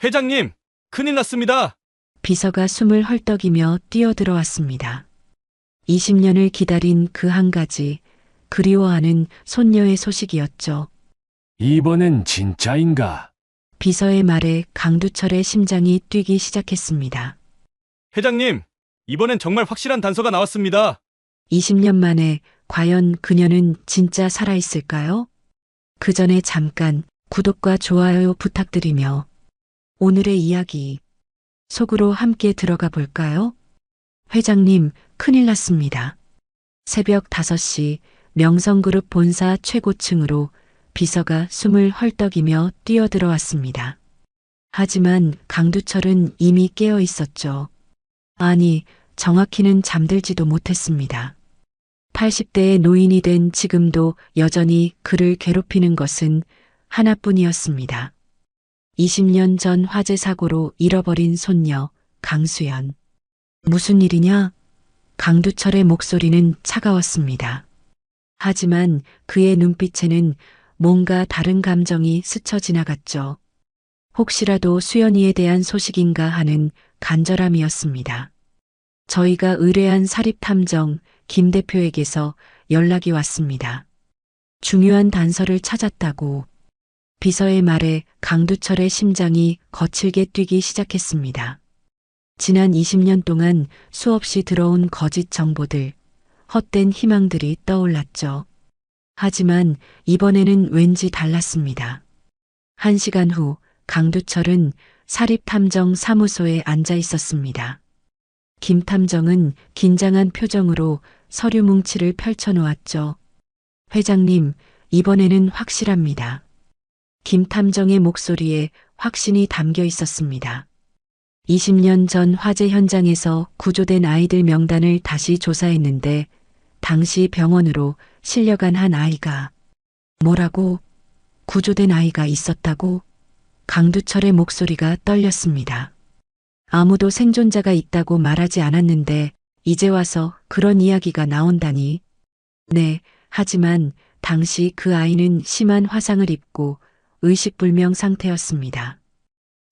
회장님, 큰일 났습니다. 비서가 숨을 헐떡이며 뛰어들어왔습니다. 20년을 기다린 그 한 가지, 그리워하는 손녀의 소식이었죠. 이번엔 진짜인가? 비서의 말에 강두철의 심장이 뛰기 시작했습니다. 회장님, 이번엔 정말 확실한 단서가 나왔습니다. 20년 만에 과연 그녀는 진짜 살아있을까요? 그 전에 잠깐 구독과 좋아요 부탁드리며 오늘의 이야기 속으로 함께 들어가 볼까요? 회장님, 큰일 났습니다. 새벽 5시 명성그룹 본사 최고층으로 비서가 숨을 헐떡이며 뛰어들어왔습니다. 하지만 강두철은 이미 깨어 있었죠. 아니, 정확히는 잠들지도 못했습니다. 80대의 노인이 된 지금도 여전히 그를 괴롭히는 것은 하나뿐이었습니다. 20년 전 화재 사고로 잃어버린 손녀 강수연. 무슨 일이냐? 강두철의 목소리는 차가웠습니다. 하지만 그의 눈빛에는 뭔가 다른 감정이 스쳐 지나갔죠. 혹시라도 수연이에 대한 소식인가 하는 간절함이었습니다. 저희가 의뢰한 사립탐정 김 대표에게서 연락이 왔습니다. 중요한 단서를 찾았다고. 비서의 말에 강두철의 심장이 거칠게 뛰기 시작했습니다. 지난 20년 동안 수없이 들어온 거짓 정보들, 헛된 희망들이 떠올랐죠. 하지만 이번에는 왠지 달랐습니다. 1시간 후 강두철은 사립탐정 사무소에 앉아 있었습니다. 김 탐정은 긴장한 표정으로 서류 뭉치를 펼쳐놓았죠. 회장님, 이번에는 확실합니다. 김 탐정의 목소리에 확신이 담겨 있었습니다. 20년 전 화재 현장에서 구조된 아이들 명단을 다시 조사했는데 당시 병원으로 실려간 한 아이가 뭐라고? 구조된 아이가 있었다고? 강두철의 목소리가 떨렸습니다. 아무도 생존자가 있다고 말하지 않았는데 이제 와서 그런 이야기가 나온다니. 네, 하지만 당시 그 아이는 심한 화상을 입고 의식불명 상태였습니다.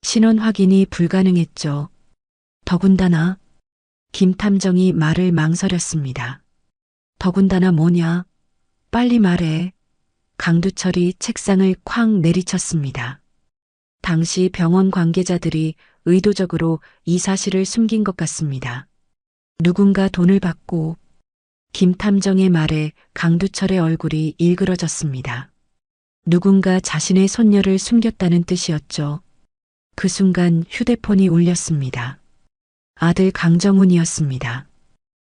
신원 확인이 불가능했죠. 더군다나 김 탐정이 말을 망설였습니다. 더군다나 뭐냐? 빨리 말해. 강두철이 책상을 쾅 내리쳤습니다. 당시 병원 관계자들이 의도적으로 이 사실을 숨긴 것 같습니다. 누군가 돈을 받고. 김 탐정의 말에 강두철의 얼굴이 일그러졌습니다. 누군가 자신의 손녀를 숨겼다는 뜻이었죠. 그 순간 휴대폰이 울렸습니다. 아들 강정훈이었습니다.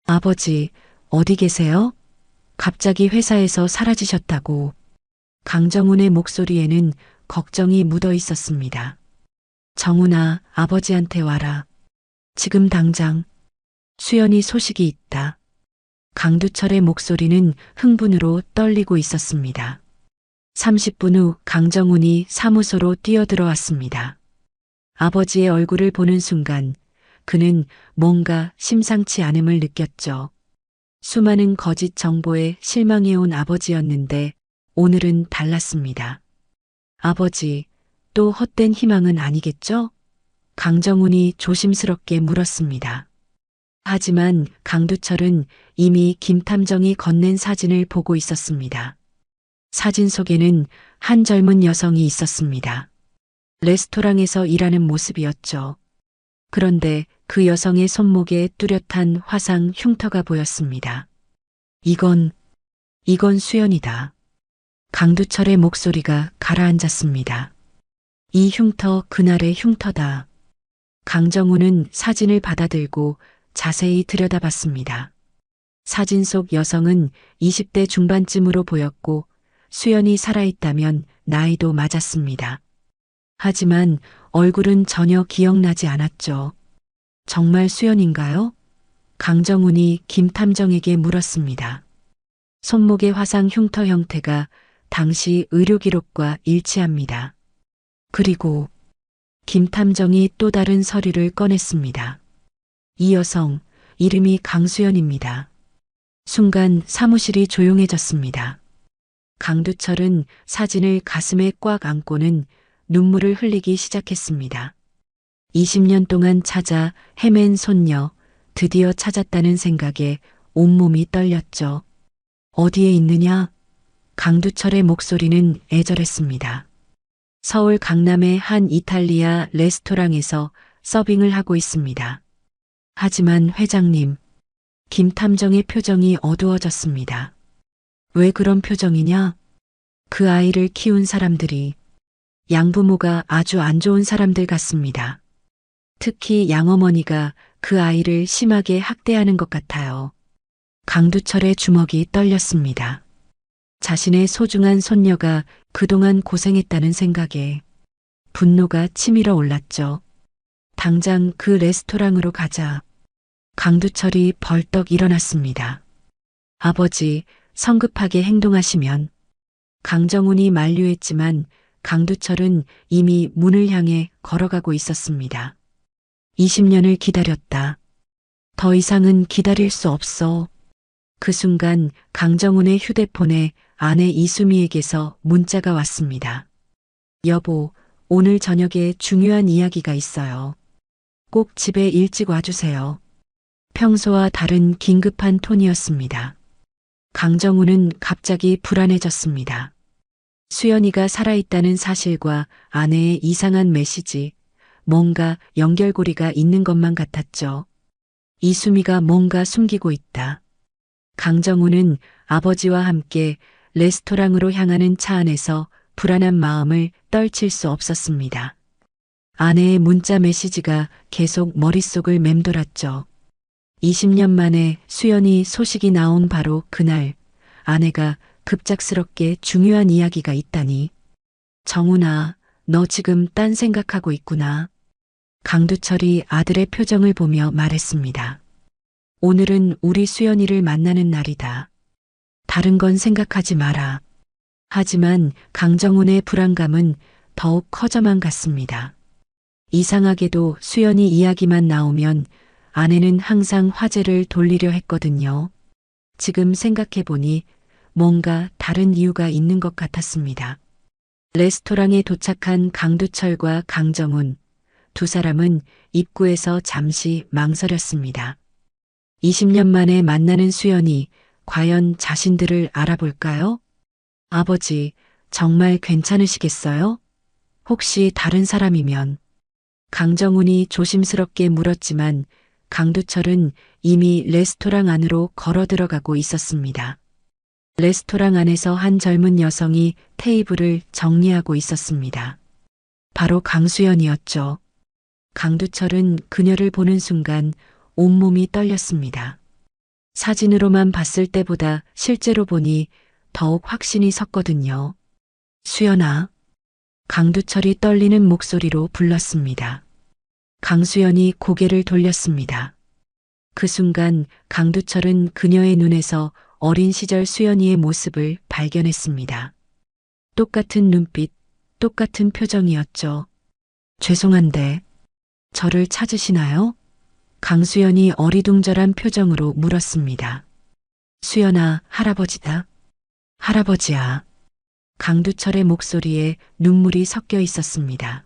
아버지, 어디 계세요? 갑자기 회사에서 사라지셨다고. 강정훈의 목소리에는 걱정이 묻어 있었습니다. 정훈아, 아버지한테 와라. 지금 당장. 수연이 소식이 있다. 강두철의 목소리는 흥분으로 떨리고 있었습니다. 30분 후 강정훈이 사무소로 뛰어들어왔습니다. 아버지의 얼굴을 보는 순간 그는 뭔가 심상치 않음을 느꼈죠. 수많은 거짓 정보에 실망해온 아버지였는데 오늘은 달랐습니다. 아버지, 또 헛된 희망은 아니겠죠? 강정훈이 조심스럽게 물었습니다. 하지만 강두철은 이미 김 탐정이 건넨 사진을 보고 있었습니다. 사진 속에는 한 젊은 여성이 있었습니다. 레스토랑에서 일하는 모습이었죠. 그런데 그 여성의 손목에 뚜렷한 화상 흉터가 보였습니다. 이건 수연이다. 강두철의 목소리가 가라앉았습니다. 이 흉터 그날의 흉터다. 강정훈은 사진을 받아들고 자세히 들여다봤습니다. 사진 속 여성은 20대 중반쯤으로 보였고 수연이 살아있다면 나이도 맞았습니다. 하지만 얼굴은 전혀 기억나지 않았죠. 정말 수연인가요? 강정훈이 김 탐정에게 물었습니다. 손목의 화상 흉터 형태가 당시 의료 기록과 일치합니다. 그리고 김 탐정이 또 다른 서류를 꺼냈습니다. 이 여성, 이름이 강수연입니다. 순간 사무실이 조용해졌습니다. 강두철은 사진을 가슴에 꽉 안고는 눈물을 흘리기 시작했습니다. 20년 동안 찾아 헤맨 손녀, 드디어 찾았다는 생각에 온몸이 떨렸죠. 어디에 있느냐? 강두철의 목소리는 애절했습니다. 서울 강남의 한 이탈리아 레스토랑에서 서빙을 하고 있습니다. 하지만 회장님, 김탐정의 표정이 어두워졌습니다. 왜 그런 표정이냐? 그 아이를 키운 사람들이 양부모가 아주 안 좋은 사람들 같습니다. 특히 양어머니가 그 아이를 심하게 학대하는 것 같아요. 강두철의 주먹이 떨렸습니다. 자신의 소중한 손녀가 그동안 고생했다는 생각에 분노가 치밀어 올랐죠. 당장 그 레스토랑으로 가자. 강두철이 벌떡 일어났습니다. 아버지, 성급하게 행동하시면. 강정훈이 만류했지만 강두철은 이미 문을 향해 걸어가고 있었습니다. 20년을 기다렸다. 더 이상은 기다릴 수 없어. 그 순간 강정훈의 휴대폰에 아내 이수미에게서 문자가 왔습니다. 여보, 오늘 저녁에 중요한 이야기가 있어요. 꼭 집에 일찍 와주세요. 평소와 다른 긴급한 톤이었습니다. 강정훈은 갑자기 불안해졌습니다. 수연이가 살아있다는 사실과 아내의 이상한 메시지, 뭔가 연결고리가 있는 것만 같았죠. 이수미가 뭔가 숨기고 있다. 강정훈은 아버지와 함께 레스토랑으로 향하는 차 안에서 불안한 마음을 떨칠 수 없었습니다. 아내의 문자 메시지가 계속 머릿속을 맴돌았죠. 20년 만에 수연이 소식이 나온 바로 그날, 아내가 급작스럽게 중요한 이야기가 있다니. 정훈아, 너 지금 딴 생각하고 있구나. 강두철이 아들의 표정을 보며 말했습니다. 오늘은 우리 수연이를 만나는 날이다. 다른 건 생각하지 마라. 하지만 강정훈의 불안감은 더욱 커져만 갔습니다. 이상하게도 수연이 이야기만 나오면 아내는 항상 화제를 돌리려 했거든요. 지금 생각해보니 뭔가 다른 이유가 있는 것 같았습니다. 레스토랑에 도착한 강두철과 강정훈, 두 사람은 입구에서 잠시 망설였습니다. 20년 만에 만나는 수연이 과연 자신들을 알아볼까요? 아버지, 정말 괜찮으시겠어요? 혹시 다른 사람이면? 강정훈이 조심스럽게 물었지만 강두철은 이미 레스토랑 안으로 걸어 들어가고 있었습니다. 레스토랑 안에서 한 젊은 여성이 테이블을 정리하고 있었습니다. 바로 강수연이었죠. 강두철은 그녀를 보는 순간 온몸이 떨렸습니다. 사진으로만 봤을 때보다 실제로 보니 더욱 확신이 섰거든요. 수연아. 강두철이 떨리는 목소리로 불렀습니다. 강수연이 고개를 돌렸습니다. 그 순간 강두철은 그녀의 눈에서 어린 시절 수연이의 모습을 발견했습니다. 똑같은 눈빛, 똑같은 표정이었죠. 죄송한데, 저를 찾으시나요? 강수연이 어리둥절한 표정으로 물었습니다. 수연아, 할아버지다. 할아버지야. 강두철의 목소리에 눈물이 섞여 있었습니다.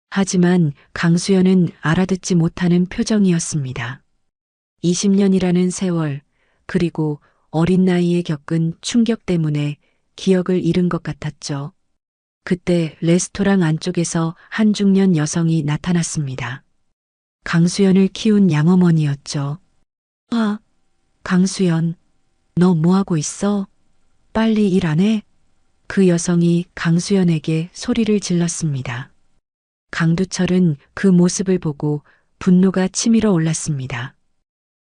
하지만 강수연은 알아듣지 못하는 표정이었습니다. 20년이라는 세월, 그리고 어린 나이에 겪은 충격 때문에 기억을 잃은 것 같았죠. 그때 레스토랑 안쪽에서 한 중년 여성이 나타났습니다. 강수연을 키운 양어머니였죠. 아, 강수연, 너 뭐하고 있어? 빨리 일 안 해? 그 여성이 강수연에게 소리를 질렀습니다. 강두철은 그 모습을 보고 분노가 치밀어 올랐습니다.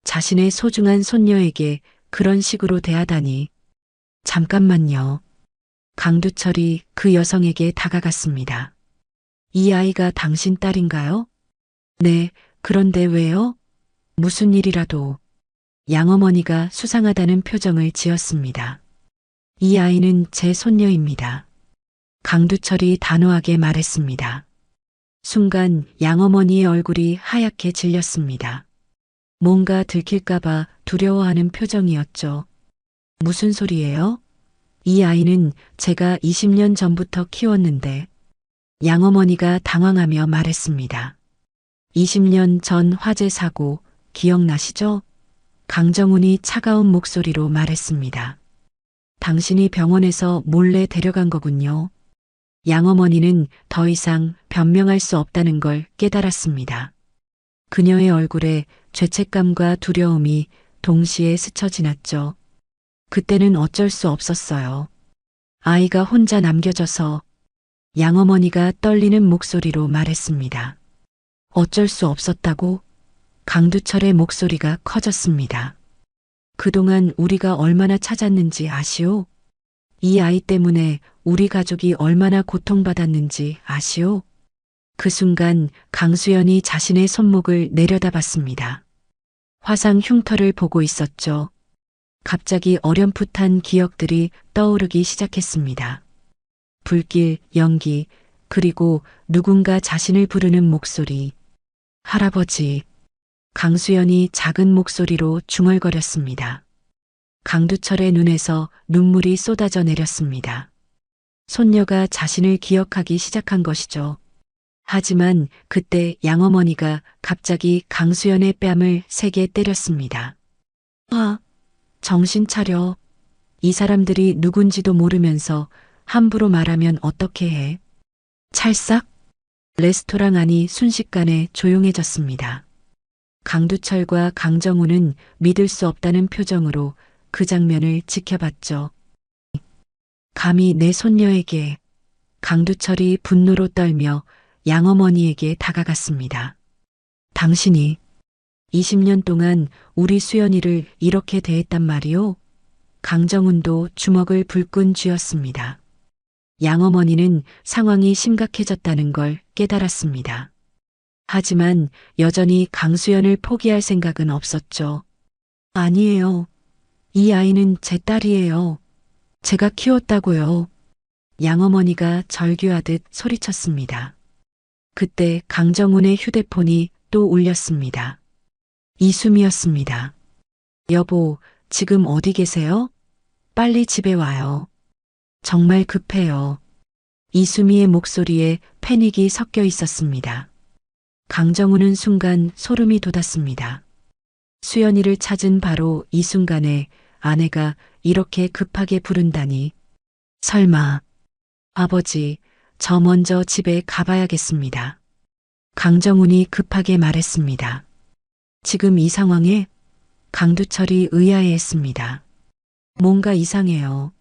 자신의 소중한 손녀에게 그런 식으로 대하다니. 잠깐만요. 강두철이 그 여성에게 다가갔습니다. 이 아이가 당신 딸인가요? 네, 그런데 왜요? 무슨 일이라도. 양어머니가 수상하다는 표정을 지었습니다. 이 아이는 제 손녀입니다. 강두철이 단호하게 말했습니다. 순간 양어머니의 얼굴이 하얗게 질렸습니다. 뭔가 들킬까봐 두려워하는 표정이었죠. 무슨 소리예요? 이 아이는 제가 20년 전부터 키웠는데. 양어머니가 당황하며 말했습니다. 20년 전 화재 사고 기억나시죠? 강정훈이 차가운 목소리로 말했습니다. 당신이 병원에서 몰래 데려간 거군요. 양어머니는 더 이상 변명할 수 없다는 걸 깨달았습니다. 그녀의 얼굴에 죄책감과 두려움이 동시에 스쳐 지났죠. 그때는 어쩔 수 없었어요. 아이가 혼자 남겨져서. 양어머니가 떨리는 목소리로 말했습니다. 어쩔 수 없었다고? 강두철의 목소리가 커졌습니다. 그동안 우리가 얼마나 찾았는지 아시오? 이 아이 때문에 우리 가족이 얼마나 고통받았는지 아시오? 그 순간 강수연이 자신의 손목을 내려다봤습니다. 화상 흉터를 보고 있었죠. 갑자기 어렴풋한 기억들이 떠오르기 시작했습니다. 불길, 연기, 그리고 누군가 자신을 부르는 목소리. 할아버지. 강수연이 작은 목소리로 중얼거렸습니다. 강두철의 눈에서 눈물이 쏟아져 내렸습니다. 손녀가 자신을 기억하기 시작한 것이죠. 하지만 그때 양어머니가 갑자기 강수연의 뺨을 세게 때렸습니다. 아, 정신 차려. 이 사람들이 누군지도 모르면서 함부로 말하면 어떻게 해? 찰싹? 레스토랑 안이 순식간에 조용해졌습니다. 강두철과 강정훈은 믿을 수 없다는 표정으로 그 장면을 지켜봤죠. 감히 내 손녀에게. 강두철이 분노로 떨며 양어머니에게 다가갔습니다. 당신이 20년 동안 우리 수연이를 이렇게 대했단 말이오? 강정훈도 주먹을 불끈 쥐었습니다. 양어머니는 상황이 심각해졌다는 걸 깨달았습니다. 하지만 여전히 강수연을 포기할 생각은 없었죠. 아니에요. 이 아이는 제 딸이에요. 제가 키웠다고요. 양어머니가 절규하듯 소리쳤습니다. 그때 강정훈의 휴대폰이 또 울렸습니다. 이수미였습니다. 여보, 지금 어디 계세요? 빨리 집에 와요. 정말 급해요. 이수미의 목소리에 패닉이 섞여 있었습니다. 강정훈은 순간 소름이 돋았습니다. 수연이를 찾은 바로 이 순간에 아내가 이렇게 급하게 부른다니. 설마. 아버지, 저 먼저 집에 가봐야겠습니다. 강정훈이 급하게 말했습니다. 지금 이 상황에? 강두철이 의아해했습니다. 뭔가 이상해요.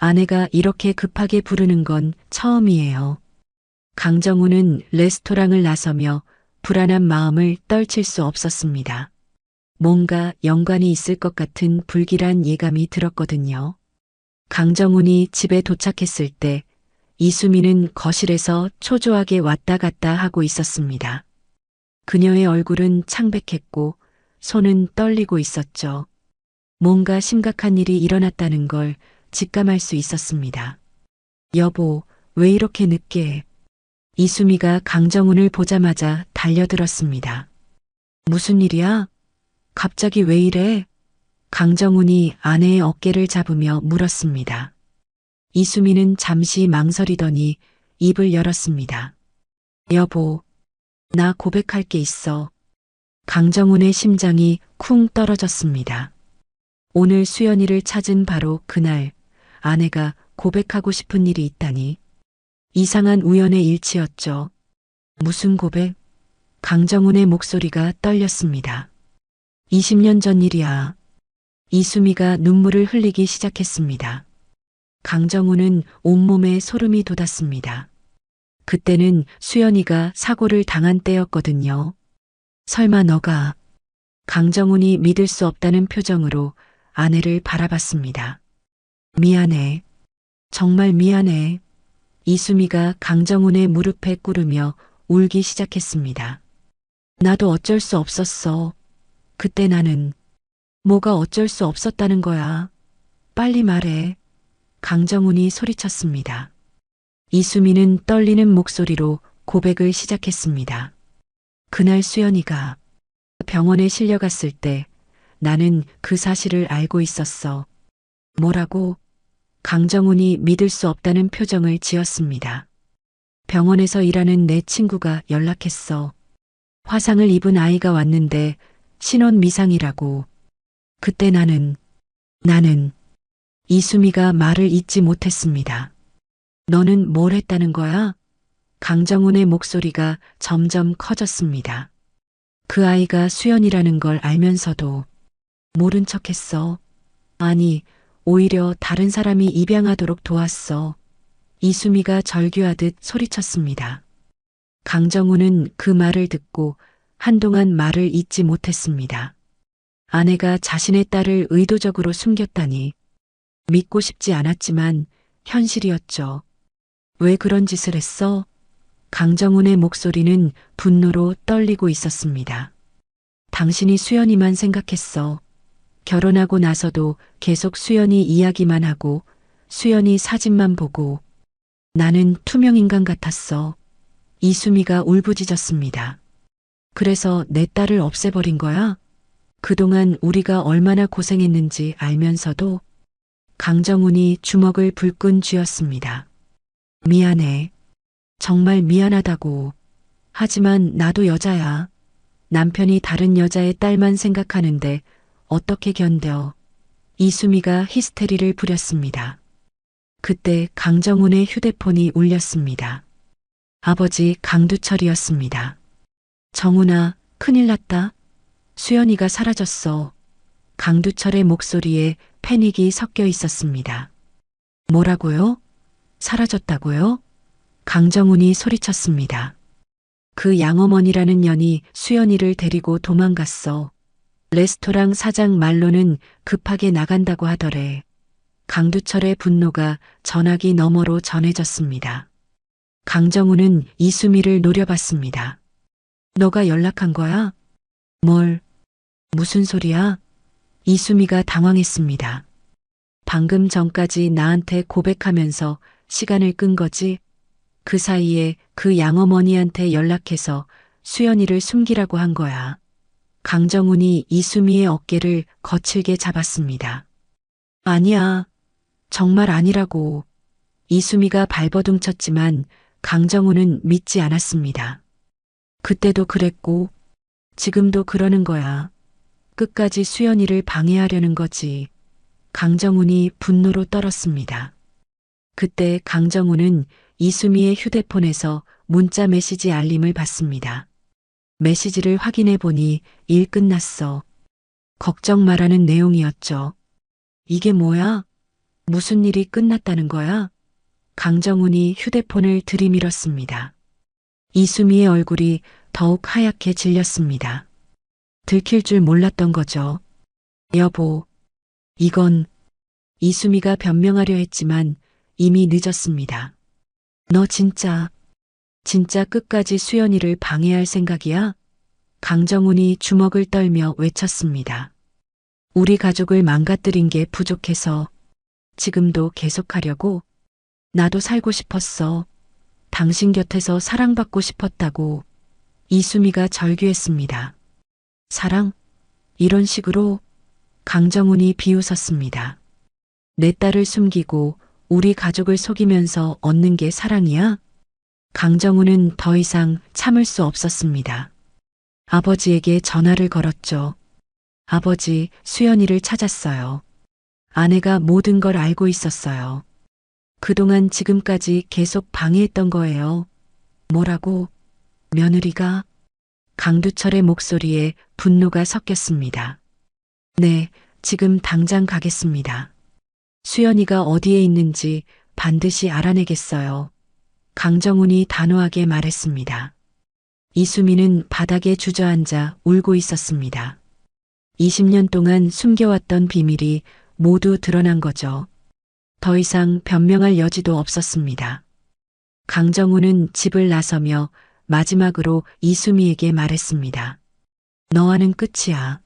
아내가 이렇게 급하게 부르는 건 처음이에요. 강정훈은 레스토랑을 나서며 불안한 마음을 떨칠 수 없었습니다. 뭔가 연관이 있을 것 같은 불길한 예감이 들었거든요. 강정훈이 집에 도착했을 때 이수미는 거실에서 초조하게 왔다 갔다 하고 있었습니다. 그녀의 얼굴은 창백했고 손은 떨리고 있었죠. 뭔가 심각한 일이 일어났다는 걸 직감할 수 있었습니다. 여보, 왜 이렇게 늦게? 이수미가 강정훈을 보자마자 달려들었습니다. 무슨 일이야? 갑자기 왜 이래? 강정훈이 아내의 어깨를 잡으며 물었습니다. 이수미는 잠시 망설이더니 입을 열었습니다. 여보, 나 고백할 게 있어. 강정훈의 심장이 쿵 떨어졌습니다. 오늘 수연이를 찾은 바로 그날 아내가 고백하고 싶은 일이 있다니. 이상한 우연의 일치였죠. 무슨 고백? 강정훈의 목소리가 떨렸습니다. 20년 전 일이야. 이수미가 눈물을 흘리기 시작했습니다. 강정훈은 온몸에 소름이 돋았습니다. 그때는 수연이가 사고를 당한 때였거든요. 설마 너가? 강정훈이 믿을 수 없다는 표정으로 아내를 바라봤습니다. 미안해. 정말 미안해. 이수미가 강정훈의 무릎에 꿇으며 울기 시작했습니다. 나도 어쩔 수 없었어. 그때 나는. 뭐가 어쩔 수 없었다는 거야. 빨리 말해. 강정훈이 소리쳤습니다. 이수미는 떨리는 목소리로 고백을 시작했습니다. 그날 수연이가 병원에 실려갔을 때 나는 그 사실을 알고 있었어. 뭐라고? 강정훈이 믿을 수 없다는 표정을 지었습니다. 병원에서 일하는 내 친구가 연락했어. 화상을 입은 아이가 왔는데 신혼 미상이라고. 그때 나는 이수미가 말을 잇지 못했습니다. 너는 뭘 했다는 거야? 강정훈의 목소리가 점점 커졌습니다. 그 아이가 수연이라는 걸 알면서도 모른 척했어. 아니, 오히려 다른 사람이 입양하도록 도왔어. 이수미가 절규하듯 소리쳤습니다. 강정훈은 그 말을 듣고 한동안 말을 잇지 못했습니다. 아내가 자신의 딸을 의도적으로 숨겼다니 믿고 싶지 않았지만 현실이었죠. 왜 그런 짓을 했어? 강정훈의 목소리는 분노로 떨리고 있었습니다. 당신이 수연이만 생각했어. 결혼하고 나서도 계속 수연이 이야기만 하고 수연이 사진만 보고 나는 투명인간 같았어. 이수미가 울부짖었습니다. 그래서 내 딸을 없애버린 거야? 그동안 우리가 얼마나 고생했는지 알면서도. 강정훈이 주먹을 불끈 쥐었습니다. 미안해. 정말 미안하다고. 하지만 나도 여자야. 남편이 다른 여자의 딸만 생각하는데 어떻게 견뎌. 이수미가 히스테리를 부렸습니다. 그때 강정훈의 휴대폰이 울렸습니다. 아버지 강두철이었습니다. 정훈아, 큰일 났다. 수연이가 사라졌어. 강두철의 목소리에 패닉이 섞여 있었습니다. 뭐라고요? 사라졌다고요? 강정훈이 소리쳤습니다. 그 양어머니라는 년이 수연이를 데리고 도망갔어. 레스토랑 사장 말로는 급하게 나간다고 하더래. 강두철의 분노가 전화기 너머로 전해졌습니다. 강정훈은 이수미를 노려봤습니다. 너가 연락한 거야? 뭘? 무슨 소리야? 이수미가 당황했습니다. 방금 전까지 나한테 고백하면서 시간을 끈 거지? 그 사이에 그 양어머니한테 연락해서 수연이를 숨기라고 한 거야. 강정훈이 이수미의 어깨를 거칠게 잡았습니다. 아니야. 정말 아니라고. 이수미가 발버둥쳤지만 강정훈은 믿지 않았습니다. 그때도 그랬고 지금도 그러는 거야. 끝까지 수연이를 방해하려는 거지. 강정훈이 분노로 떨었습니다. 그때 강정훈은 이수미의 휴대폰에서 문자 메시지 알림을 받습니다. 메시지를 확인해 보니 일 끝났어. 걱정 마라는 내용이었죠. 이게 뭐야? 무슨 일이 끝났다는 거야? 강정훈이 휴대폰을 들이밀었습니다. 이수미의 얼굴이 더욱 하얗게 질렸습니다. 들킬 줄 몰랐던 거죠. 여보, 이건 이수미가 변명하려 했지만 이미 늦었습니다. 너 진짜 끝까지 수연이를 방해할 생각이야? 강정훈이 주먹을 떨며 외쳤습니다. 우리 가족을 망가뜨린 게 부족해서 지금도 계속하려고? 나도 살고 싶었어. 당신 곁에서 사랑받고 싶었다고. 이수미가 절규했습니다. 사랑? 이런 식으로? 강정훈이 비웃었습니다. 내 딸을 숨기고 우리 가족을 속이면서 얻는 게 사랑이야? 강정훈은 더 이상 참을 수 없었습니다. 아버지에게 전화를 걸었죠. 아버지, 수연이를 찾았어요. 아내가 모든 걸 알고 있었어요. 그동안 지금까지 계속 방해했던 거예요. 뭐라고? 며느리가? 강두철의 목소리에 분노가 섞였습니다. 네, 지금 당장 가겠습니다. 수연이가 어디에 있는지 반드시 알아내겠어요. 강정훈이 단호하게 말했습니다. 이수미는 바닥에 주저앉아 울고 있었습니다. 20년 동안 숨겨왔던 비밀이 모두 드러난 거죠. 더 이상 변명할 여지도 없었습니다. 강정훈은 집을 나서며 마지막으로 이수미에게 말했습니다. 너와는 끝이야.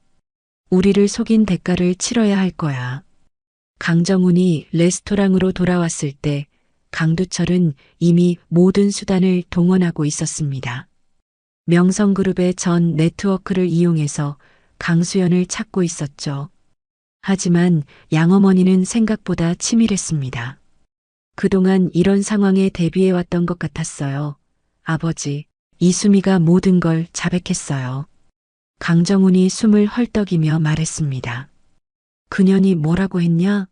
우리를 속인 대가를 치러야 할 거야. 강정훈이 레스토랑으로 돌아왔을 때 강두철은 이미 모든 수단을 동원하고 있었습니다. 명성그룹의 전 네트워크를 이용해서 강수연을 찾고 있었죠. 하지만 양어머니는 생각보다 치밀했습니다. 그동안 이런 상황에 대비해왔던 것 같았어요. 아버지, 이수미가 모든 걸 자백했어요. 강정훈이 숨을 헐떡이며 말했습니다. 그년이 뭐라고 했냐?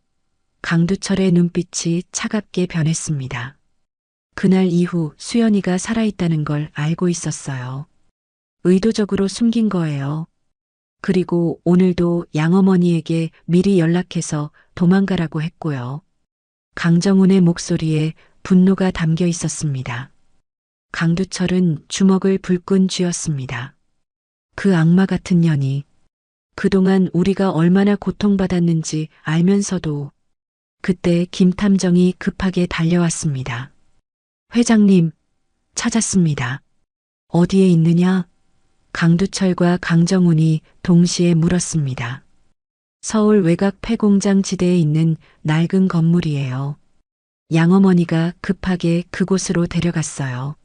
강두철의 눈빛이 차갑게 변했습니다. 그날 이후 수연이가 살아있다는 걸 알고 있었어요. 의도적으로 숨긴 거예요. 그리고 오늘도 양어머니에게 미리 연락해서 도망가라고 했고요. 강정훈의 목소리에 분노가 담겨 있었습니다. 강두철은 주먹을 불끈 쥐었습니다. 그 악마 같은 년이 그동안 우리가 얼마나 고통받았는지 알면서도 그때 김탐정이 급하게 달려왔습니다. 회장님, 찾았습니다. 어디에 있느냐? 강두철과 강정훈이 동시에 물었습니다. 서울 외곽 폐공장 지대에 있는 낡은 건물이에요. 양어머니가 급하게 그곳으로 데려갔어요.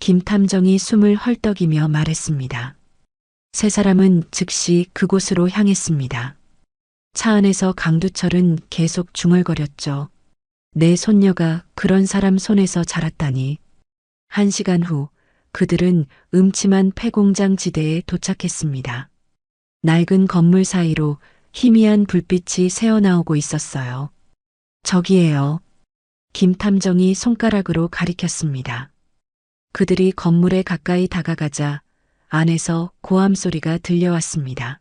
김탐정이 숨을 헐떡이며 말했습니다. 세 사람은 즉시 그곳으로 향했습니다. 차 안에서 강두철은 계속 중얼거렸죠. 내 손녀가 그런 사람 손에서 자랐다니. 1시간 후 그들은 음침한 폐공장 지대에 도착했습니다. 낡은 건물 사이로 희미한 불빛이 새어나오고 있었어요. 저기에요. 김탐정이 손가락으로 가리켰습니다. 그들이 건물에 가까이 다가가자 안에서 고함 소리가 들려왔습니다.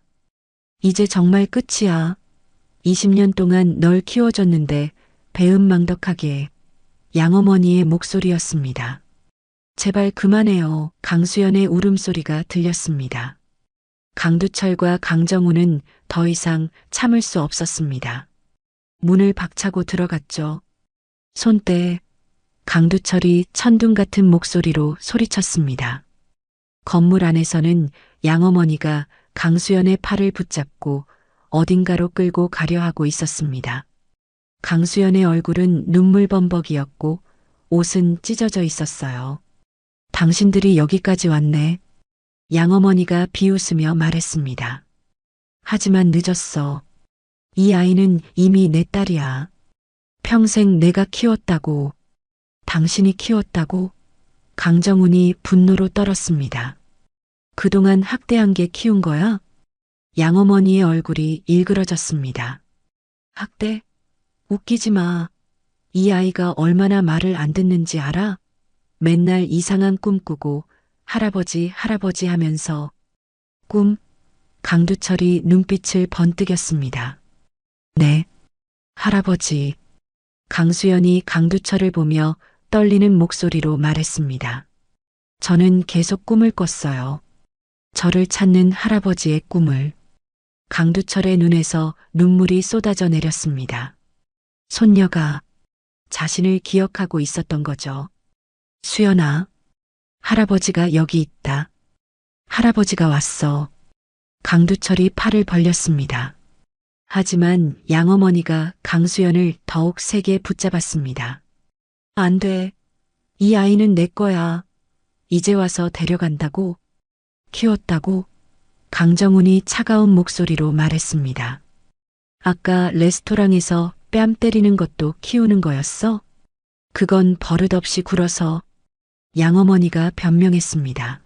이제 정말 끝이야. 20년 동안 널 키워줬는데 배은망덕하게. 양어머니의 목소리였습니다. 제발 그만해요. 강수연의 울음소리가 들렸습니다. 강두철과 강정훈은 더 이상 참을 수 없었습니다. 문을 박차고 들어갔죠. 손때. 강두철이 천둥 같은 목소리로 소리쳤습니다. 건물 안에서는 양어머니가 강수연의 팔을 붙잡고 어딘가로 끌고 가려 하고 있었습니다. 강수연의 얼굴은 눈물범벅이었고 옷은 찢어져 있었어요. 당신들이 여기까지 왔네. 양어머니가 비웃으며 말했습니다. 하지만 늦었어. 이 아이는 이미 내 딸이야. 평생 내가 키웠다고. 당신이 키웠다고? 강정훈이 분노로 떨었습니다. 그동안 학대한 게 키운 거야? 양어머니의 얼굴이 일그러졌습니다. 학대? 웃기지 마. 이 아이가 얼마나 말을 안 듣는지 알아? 맨날 이상한 꿈 꾸고 할아버지 할아버지 하면서. 꿈? 강두철이 눈빛을 번뜩였습니다. 네. 할아버지. 강수연이 강두철을 보며 떨리는 목소리로 말했습니다. 저는 계속 꿈을 꿨어요. 저를 찾는 할아버지의 꿈을. 강두철의 눈에서 눈물이 쏟아져 내렸습니다. 손녀가 자신을 기억하고 있었던 거죠. 수연아, 할아버지가 여기 있다. 할아버지가 왔어. 강두철이 팔을 벌렸습니다. 하지만 양어머니가 강수연을 더욱 세게 붙잡았습니다. 안 돼. 이 아이는 내 거야. 이제 와서 데려간다고? 키웠다고? 강정훈이 차가운 목소리로 말했습니다. 아까 레스토랑에서 뺨 때리는 것도 키우는 거였어? 그건 버릇없이 굴어서. 양어머니가 변명했습니다.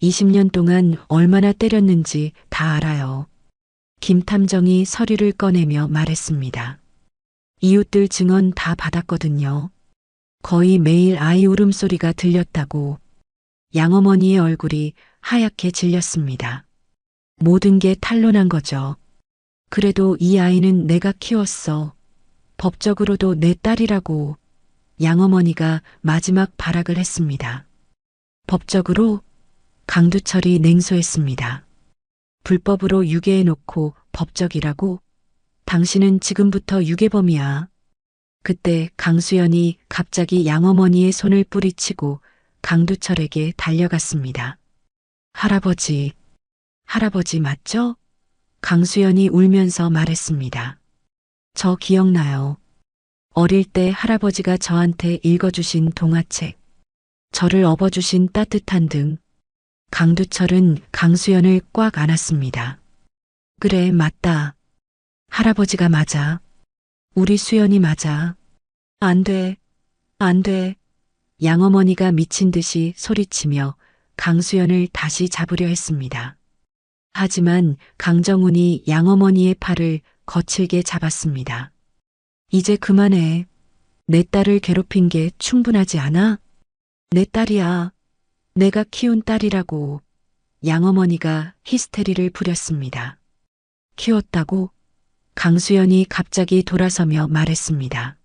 20년 동안 얼마나 때렸는지 다 알아요. 김탐정이 서류를 꺼내며 말했습니다. 이웃들 증언 다 받았거든요. 거의 매일 아이 울음소리가 들렸다고. 양어머니의 얼굴이 하얗게 질렸습니다. 모든 게 탄로난 거죠. 그래도 이 아이는 내가 키웠어. 법적으로도 내 딸이라고. 양어머니가 마지막 발악을 했습니다. 법적으로? 강두철이 냉소했습니다. 불법으로 유괴해놓고 법적이라고? 당신은 지금부터 유괴범이야. 그때 강수연이 갑자기 양어머니의 손을 뿌리치고 강두철에게 달려갔습니다. 할아버지, 할아버지 맞죠? 강수연이 울면서 말했습니다. 저 기억나요. 어릴 때 할아버지가 저한테 읽어주신 동화책, 저를 업어주신 따뜻한 등. 강두철은 강수연을 꽉 안았습니다. 그래, 맞다. 할아버지가 맞아. 우리 수연이 맞아. 안 돼, 안 돼. 양어머니가 미친 듯이 소리치며 강수연을 다시 잡으려 했습니다. 하지만 강정훈이 양어머니의 팔을 거칠게 잡았습니다. 이제 그만해. 내 딸을 괴롭힌 게 충분하지 않아? 내 딸이야. 내가 키운 딸이라고. 양어머니가 히스테리를 부렸습니다. 키웠다고? 강수연이 갑자기 돌아서며 말했습니다.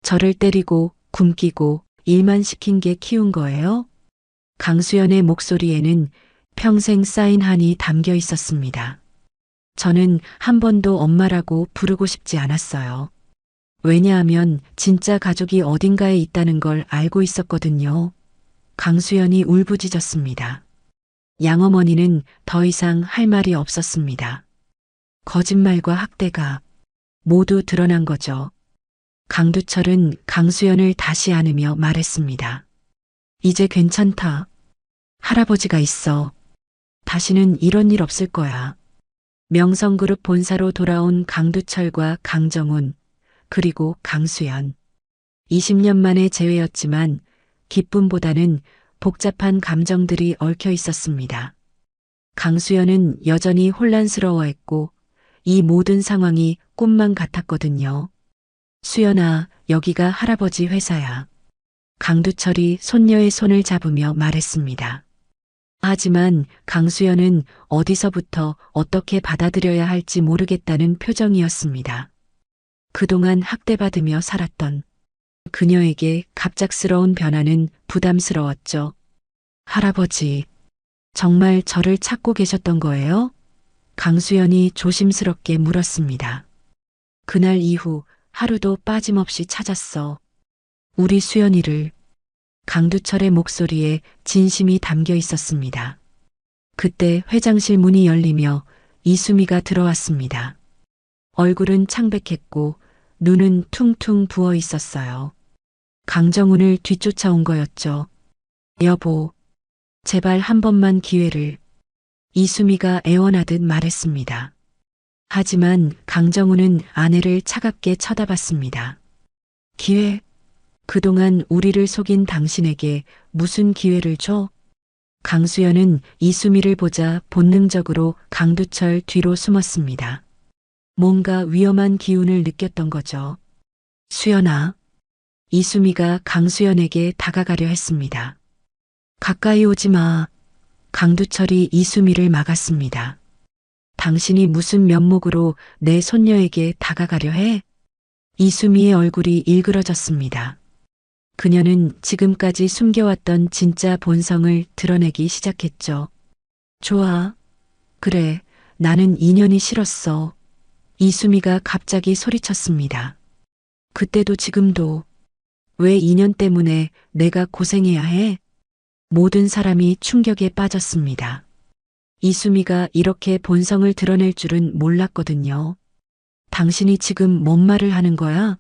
저를 때리고 굶기고 일만 시킨 게 키운 거예요? 강수연의 목소리에는 평생 쌓인 한이 담겨 있었습니다. 저는 한 번도 엄마라고 부르고 싶지 않았어요. 왜냐하면 진짜 가족이 어딘가에 있다는 걸 알고 있었거든요. 강수연이 울부짖었습니다. 양어머니는 더 이상 할 말이 없었습니다. 거짓말과 학대가 모두 드러난 거죠. 강두철은 강수연을 다시 안으며 말했습니다. 이제 괜찮다. 할아버지가 있어. 다시는 이런 일 없을 거야. 명성그룹 본사로 돌아온 강두철과 강정훈, 그리고 강수연. 20년 만에 재회였지만 기쁨보다는 복잡한 감정들이 얽혀 있었습니다. 강수연은 여전히 혼란스러워했고 이 모든 상황이 꿈만 같았거든요. 수연아, 여기가 할아버지 회사야. 강두철이 손녀의 손을 잡으며 말했습니다. 하지만 강수연은 어디서부터 어떻게 받아들여야 할지 모르겠다는 표정이었습니다. 그동안 학대받으며 살았던 그녀에게 갑작스러운 변화는 부담스러웠죠. 할아버지, 정말 저를 찾고 계셨던 거예요? 강수연이 조심스럽게 물었습니다. 그날 이후 하루도 빠짐없이 찾았어. 우리 수연이를. 강두철의 목소리에 진심이 담겨 있었습니다. 그때 회장실 문이 열리며 이수미가 들어왔습니다. 얼굴은 창백했고 눈은 퉁퉁 부어 있었어요. 강정훈을 뒤쫓아온 거였죠. 여보, 제발 한 번만 기회를. 이수미가 애원하듯 말했습니다. 하지만 강정훈은 아내를 차갑게 쳐다봤습니다. 기회? 그동안 우리를 속인 당신에게 무슨 기회를 줘? 강수연은 이수미를 보자 본능적으로 강두철 뒤로 숨었습니다. 뭔가 위험한 기운을 느꼈던 거죠. 수연아. 이수미가 강수연에게 다가가려 했습니다. 가까이 오지 마. 강두철이 이수미를 막았습니다. 당신이 무슨 면목으로 내 손녀에게 다가가려 해? 이수미의 얼굴이 일그러졌습니다. 그녀는 지금까지 숨겨왔던 진짜 본성을 드러내기 시작했죠. 좋아. 그래, 나는 인연이 싫었어. 이수미가 갑자기 소리쳤습니다. 그때도 지금도. 왜 인연 때문에 내가 고생해야 해? 모든 사람이 충격에 빠졌습니다. 이수미가 이렇게 본성을 드러낼 줄은 몰랐거든요. 당신이 지금 뭔 말을 하는 거야?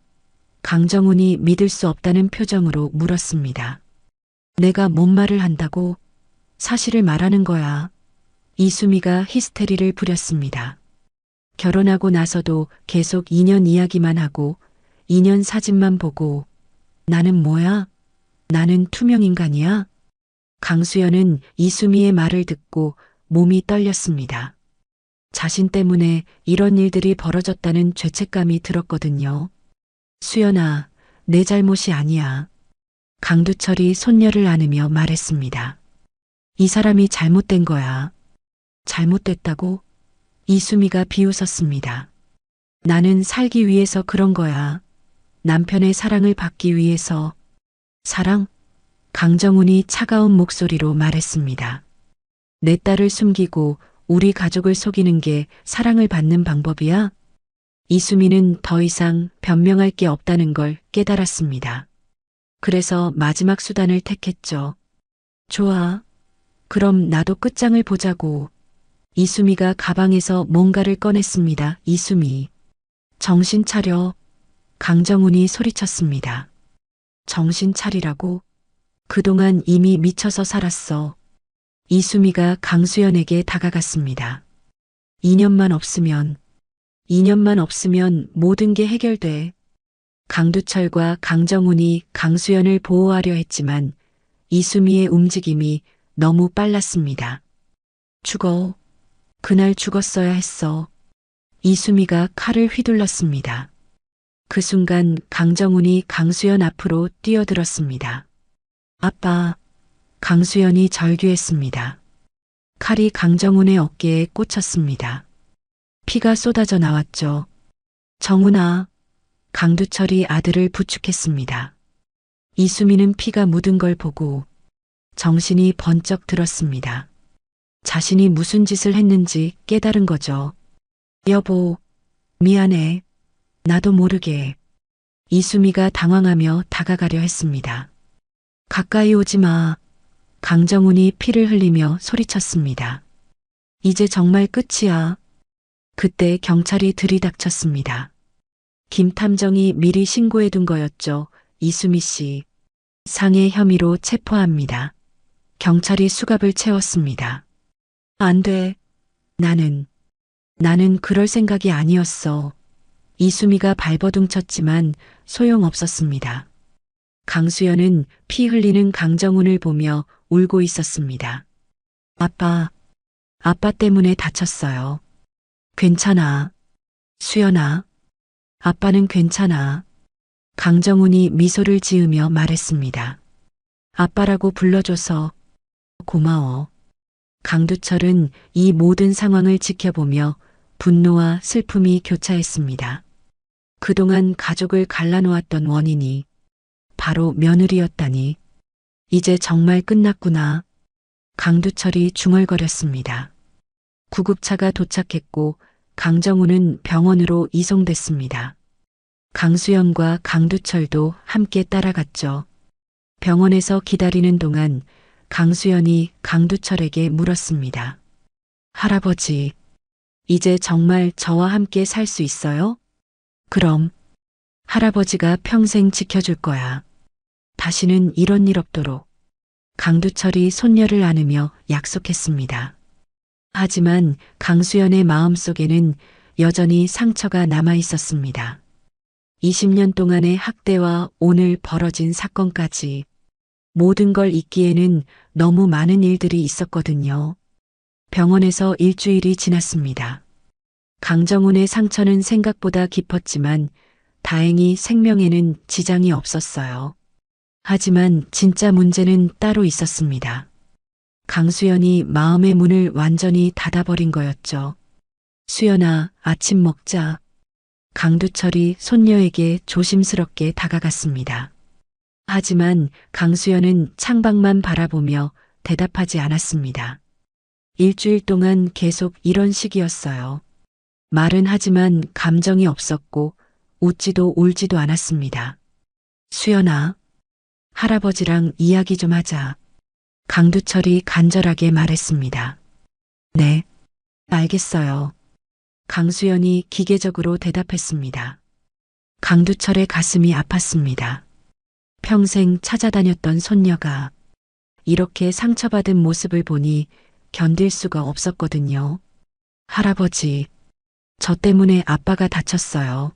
강정훈이 믿을 수 없다는 표정으로 물었습니다. 내가 뭔 말을 한다고? 사실을 말하는 거야. 이수미가 히스테리를 부렸습니다. 결혼하고 나서도 계속 인연 이야기만 하고 인연 사진만 보고 나는 뭐야? 나는 투명인간이야? 강수연은 이수미의 말을 듣고 몸이 떨렸습니다. 자신 때문에 이런 일들이 벌어졌다는 죄책감이 들었거든요. 수연아, 내 잘못이 아니야. 강두철이 손녀를 안으며 말했습니다. 이 사람이 잘못된 거야. 잘못됐다고? 이수미가 비웃었습니다. 나는 살기 위해서 그런 거야. 남편의 사랑을 받기 위해서. 사랑? 강정훈이 차가운 목소리로 말했습니다. 내 딸을 숨기고 우리 가족을 속이는 게 사랑을 받는 방법이야? 이수미는 더 이상 변명할 게 없다는 걸 깨달았습니다. 그래서 마지막 수단을 택했죠. 좋아. 그럼 나도 끝장을 보자고. 이수미가 가방에서 뭔가를 꺼냈습니다. 이수미. 정신 차려. 강정훈이 소리쳤습니다. 정신 차리라고? 그동안 이미 미쳐서 살았어. 이수미가 강수연에게 다가갔습니다. 2년만 없으면 모든 게 해결돼. 강두철과 강정훈이 강수연을 보호하려 했지만 이수미의 움직임이 너무 빨랐습니다. 죽어. 그날 죽었어야 했어. 이수미가 칼을 휘둘렀습니다. 그 순간 강정훈이 강수연 앞으로 뛰어들었습니다. 아빠. 강수연이 절규했습니다. 칼이 강정훈의 어깨에 꽂혔습니다. 피가 쏟아져 나왔죠. 정훈아. 강두철이 아들을 부축했습니다. 이수미는 피가 묻은 걸 보고 정신이 번쩍 들었습니다. 자신이 무슨 짓을 했는지 깨달은 거죠. 여보, 미안해. 나도 모르게. 이수미가 당황하며 다가가려 했습니다. 가까이 오지 마. 강정훈이 피를 흘리며 소리쳤습니다. 이제 정말 끝이야. 그때 경찰이 들이닥쳤습니다. 김 탐정이 미리 신고해둔 거였죠. 이수미 씨. 상해 혐의로 체포합니다. 경찰이 수갑을 채웠습니다. 안 돼. 나는 그럴 생각이 아니었어. 이수미가 발버둥 쳤지만 소용없었습니다. 강수연은 피 흘리는 강정훈을 보며 울고 있었습니다. 아빠 때문에 다쳤어요. 괜찮아. 수연아. 아빠는 괜찮아. 강정훈이 미소를 지으며 말했습니다. 아빠라고 불러줘서 고마워. 강두철은 이 모든 상황을 지켜보며 분노와 슬픔이 교차했습니다. 그동안 가족을 갈라놓았던 원인이 바로 며느리였다니. 이제 정말 끝났구나. 강두철이 중얼거렸습니다. 구급차가 도착했고 강정훈은 병원으로 이송됐습니다. 강수연과 강두철도 함께 따라갔죠. 병원에서 기다리는 동안 강수연이 강두철에게 물었습니다. 할아버지, 이제 정말 저와 함께 살 수 있어요? 그럼 할아버지가 평생 지켜줄 거야. 다시는 이런 일 없도록. 강두철이 손녀를 안으며 약속했습니다. 하지만 강수연의 마음속에는 여전히 상처가 남아 있었습니다. 20년 동안의 학대와 오늘 벌어진 사건까지 모든 걸 잊기에는 너무 많은 일들이 있었거든요. 병원에서 일주일이 지났습니다. 강정훈의 상처는 생각보다 깊었지만 다행히 생명에는 지장이 없었어요. 하지만 진짜 문제는 따로 있었습니다. 강수연이 마음의 문을 완전히 닫아버린 거였죠. 수연아, 아침 먹자. 강두철이 손녀에게 조심스럽게 다가갔습니다. 하지만 강수연은 창밖만 바라보며 대답하지 않았습니다. 일주일 동안 계속 이런 식이었어요. 말은 하지만 감정이 없었고 웃지도 울지도 않았습니다. 수연아, 할아버지랑 이야기 좀 하자. 강두철이 간절하게 말했습니다. 네, 알겠어요. 강수연이 기계적으로 대답했습니다. 강두철의 가슴이 아팠습니다. 평생 찾아다녔던 손녀가 이렇게 상처받은 모습을 보니 견딜 수가 없었거든요. 할아버지, 저 때문에 아빠가 다쳤어요.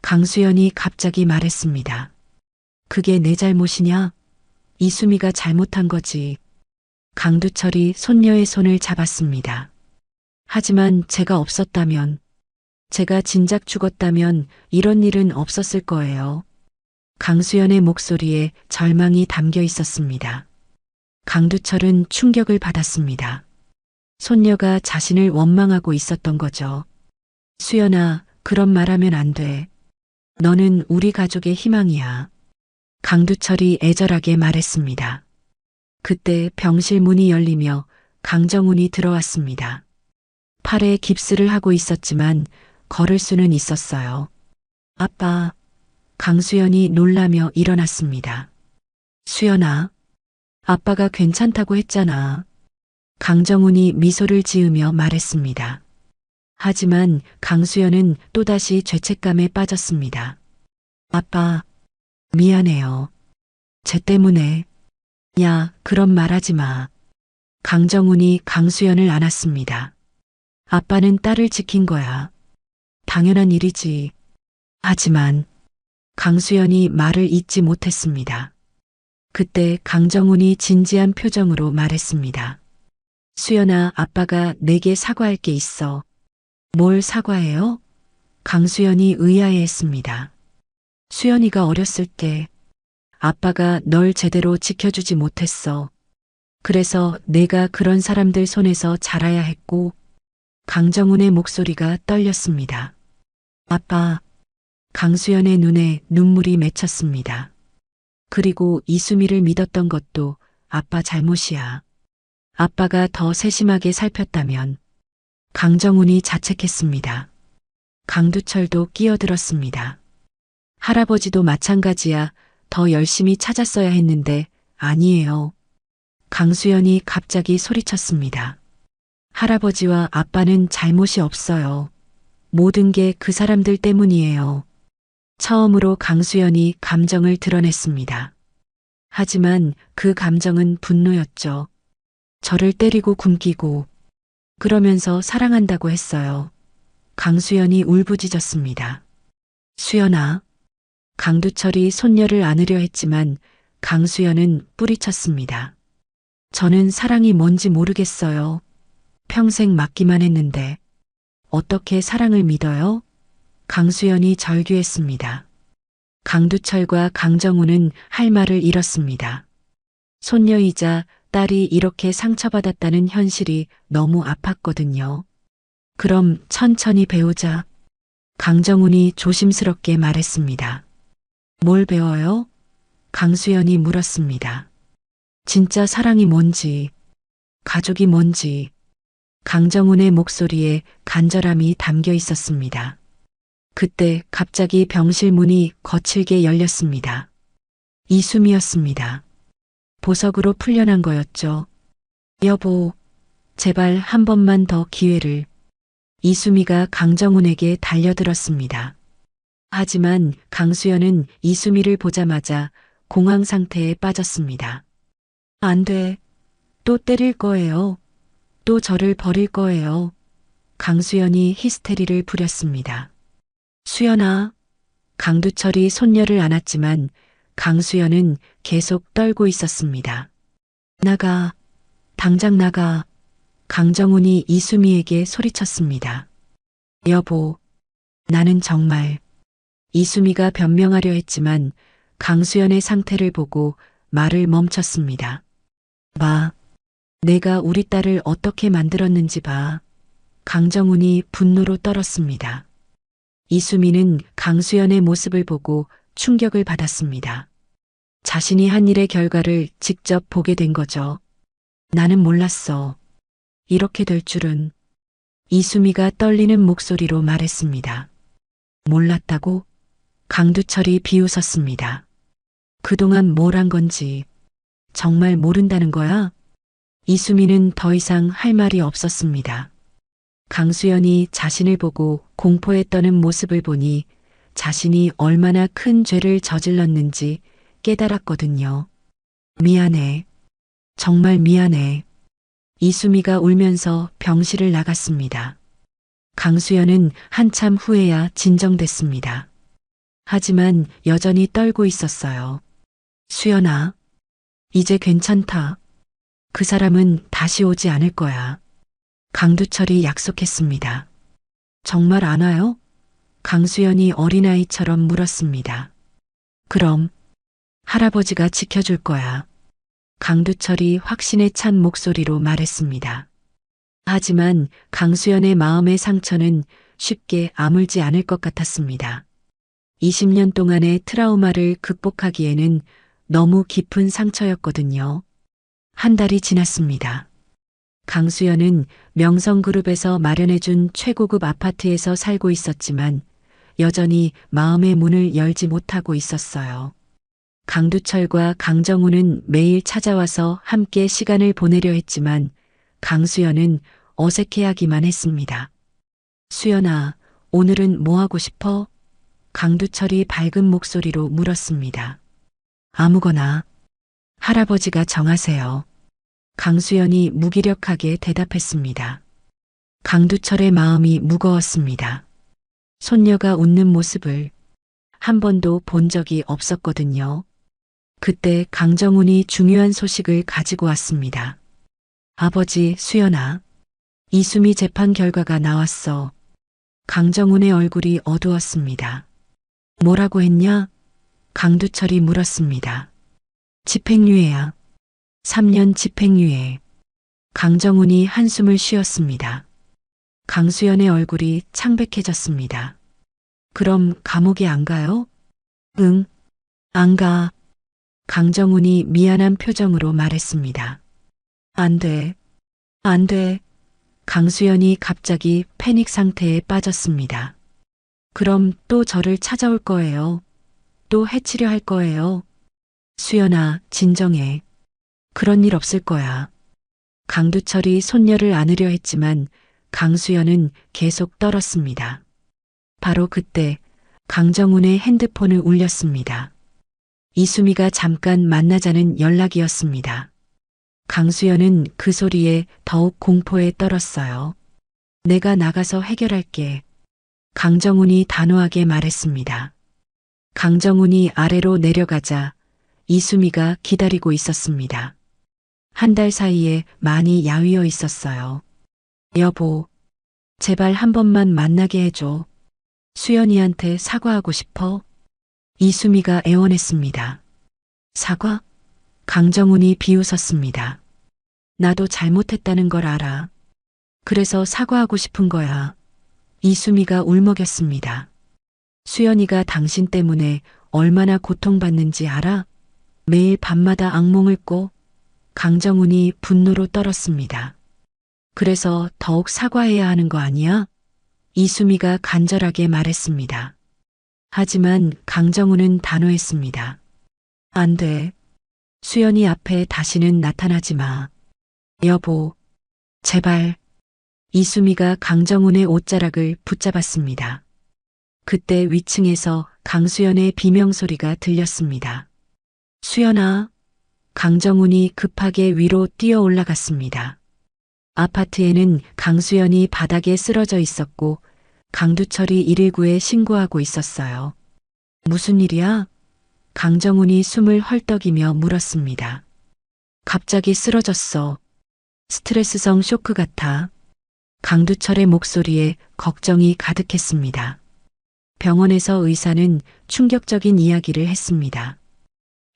강수연이 갑자기 말했습니다. 그게 내 잘못이냐? 이수미가 잘못한 거지. 강두철이 손녀의 손을 잡았습니다. 하지만 제가 없었다면, 제가 진작 죽었다면 이런 일은 없었을 거예요. 강수연의 목소리에 절망이 담겨 있었습니다. 강두철은 충격을 받았습니다. 손녀가 자신을 원망하고 있었던 거죠. 수연아, 그런 말하면 안 돼. 너는 우리 가족의 희망이야. 강두철이 애절하게 말했습니다. 그때 병실 문이 열리며 강정훈이 들어왔습니다. 팔에 깁스를 하고 있었지만 걸을 수는 있었어요. 아빠, 강수연이 놀라며 일어났습니다. 수연아, 아빠가 괜찮다고 했잖아. 강정훈이 미소를 지으며 말했습니다. 하지만 강수연은 또다시 죄책감에 빠졌습니다. 아빠, 미안해요. 쟤 때문에. 야, 그런 말 하지 마. 강정훈이 강수연을 안았습니다. 아빠는 딸을 지킨 거야. 당연한 일이지. 하지만 강수연이 말을 잇지 못했습니다. 그때 강정훈이 진지한 표정으로 말했습니다. 수연아, 아빠가 내게 사과할 게 있어. 뭘 사과해요? 강수연이 의아해했습니다. 수연이가 어렸을 때 아빠가 널 제대로 지켜주지 못했어. 그래서 내가 그런 사람들 손에서 자라야 했고, 강정훈의 목소리가 떨렸습니다. 아빠, 강수연의 눈에 눈물이 맺혔습니다. 그리고 이수미를 믿었던 것도 아빠 잘못이야. 아빠가 더 세심하게 살폈다면 강정훈이 자책했습니다. 강두철도 끼어들었습니다. 할아버지도 마찬가지야. 더 열심히 찾았어야 했는데 아니에요. 강수연이 갑자기 소리쳤습니다. 할아버지와 아빠는 잘못이 없어요. 모든 게 그 사람들 때문이에요. 처음으로 강수연이 감정을 드러냈습니다. 하지만 그 감정은 분노였죠. 저를 때리고 굶기고 그러면서 사랑한다고 했어요. 강수연이 울부짖었습니다. 수연아. 강두철이 손녀를 안으려 했지만 강수연은 뿌리쳤습니다. 저는 사랑이 뭔지 모르겠어요. 평생 맞기만 했는데 어떻게 사랑을 믿어요? 강수연이 절규했습니다. 강두철과 강정훈은 할 말을 잃었습니다. 손녀이자 딸이 이렇게 상처받았다는 현실이 너무 아팠거든요. 그럼 천천히 배우자. 강정훈이 조심스럽게 말했습니다. 뭘 배워요? 강수연이 물었습니다. 진짜 사랑이 뭔지, 가족이 뭔지. 강정훈의 목소리에 간절함이 담겨 있었습니다. 그때 갑자기 병실 문이 거칠게 열렸습니다. 이수미였습니다. 보석으로 풀려난 거였죠. 여보, 제발 한 번만 더 기회를. 이수미가 강정훈에게 달려들었습니다. 하지만 강수연은 이수미를 보자마자 공황 상태에 빠졌습니다. 안 돼. 또 때릴 거예요. 또 저를 버릴 거예요. 강수연이 히스테리를 부렸습니다. 수연아. 강두철이 손녀를 안았지만 강수연은 계속 떨고 있었습니다. 나가. 당장 나가. 강정훈이 이수미에게 소리쳤습니다. 여보, 나는 정말. 이수미가 변명하려 했지만 강수연의 상태를 보고 말을 멈췄습니다. 봐. 내가 우리 딸을 어떻게 만들었는지 봐. 강정훈이 분노로 떨었습니다. 이수미는 강수연의 모습을 보고 충격을 받았습니다. 자신이 한 일의 결과를 직접 보게 된 거죠. 나는 몰랐어. 이렇게 될 줄은. 이수미가 떨리는 목소리로 말했습니다. 몰랐다고? 강두철이 비웃었습니다. 그동안 뭘 한 건지 정말 모른다는 거야? 이수미는 더 이상 할 말이 없었습니다. 강수연이 자신을 보고 공포에 떠는 모습을 보니 자신이 얼마나 큰 죄를 저질렀는지 깨달았거든요. 미안해. 정말 미안해. 이수미가 울면서 병실을 나갔습니다. 강수연은 한참 후에야 진정됐습니다. 하지만 여전히 떨고 있었어요. 수연아, 이제 괜찮다. 그 사람은 다시 오지 않을 거야. 강두철이 약속했습니다. 정말 안 와요? 강수연이 어린아이처럼 물었습니다. 그럼 할아버지가 지켜줄 거야. 강두철이 확신에 찬 목소리로 말했습니다. 하지만 강수연의 마음의 상처는 쉽게 아물지 않을 것 같았습니다. 20년 동안의 트라우마를 극복하기에는 너무 깊은 상처였거든요. 한 달이 지났습니다. 강수연은 명성그룹에서 마련해준 최고급 아파트에서 살고 있었지만 여전히 마음의 문을 열지 못하고 있었어요. 강두철과 강정훈은 매일 찾아와서 함께 시간을 보내려 했지만 강수연은 어색해하기만 했습니다. 수연아, 오늘은 뭐 하고 싶어? 강두철이 밝은 목소리로 물었습니다. 아무거나. 할아버지가 정하세요. 강수연이 무기력하게 대답했습니다. 강두철의 마음이 무거웠습니다. 손녀가 웃는 모습을 한 번도 본 적이 없었거든요. 그때 강정훈이 중요한 소식을 가지고 왔습니다. 아버지, 수연아. 이수미 재판 결과가 나왔어. 강정훈의 얼굴이 어두웠습니다. 뭐라고 했냐? 강두철이 물었습니다. 집행유예야. 3년 집행유예. 강정훈이 한숨을 쉬었습니다. 강수연의 얼굴이 창백해졌습니다. 그럼 감옥에 안 가요? 응, 안 가. 강정훈이 미안한 표정으로 말했습니다. 안 돼. 안 돼. 강수연이 갑자기 패닉 상태에 빠졌습니다. 그럼 또 저를 찾아올 거예요. 또 해치려 할 거예요. 수연아, 진정해. 그런 일 없을 거야. 강두철이 손녀를 안으려 했지만 강수연은 계속 떨었습니다. 바로 그때 강정훈의 핸드폰을 울렸습니다. 이수미가 잠깐 만나자는 연락이었습니다. 강수연은 그 소리에 더욱 공포에 떨었어요. 내가 나가서 해결할게. 강정훈이 단호하게 말했습니다. 강정훈이 아래로 내려가자 이수미가 기다리고 있었습니다. 한 달 사이에 많이 야위어 있었어요. 여보, 제발 한 번만 만나게 해줘. 수연이한테 사과하고 싶어. 이수미가 애원했습니다. 사과? 강정훈이 비웃었습니다. 나도 잘못했다는 걸 알아. 그래서 사과하고 싶은 거야. 이수미가 울먹였습니다. 수연이가 당신 때문에 얼마나 고통받는지 알아? 매일 밤마다 악몽을 꿔. 강정훈이 분노로 떨었습니다. 그래서 더욱 사과해야 하는 거 아니야? 이수미가 간절하게 말했습니다. 하지만 강정훈은 단호했습니다. 안 돼. 수연이 앞에 다시는 나타나지 마. 여보, 제발. 이수미가 강정훈의 옷자락을 붙잡았습니다. 그때 위층에서 강수연의 비명소리가 들렸습니다. 수연아. 강정훈이 급하게 위로 뛰어 올라갔습니다. 아파트에는 강수연이 바닥에 쓰러져 있었고 강두철이 119에 신고하고 있었어요. 무슨 일이야? 강정훈이 숨을 헐떡이며 물었습니다. 갑자기 쓰러졌어. 스트레스성 쇼크 같아. 강두철의 목소리에 걱정이 가득했습니다. 병원에서 의사는 충격적인 이야기를 했습니다.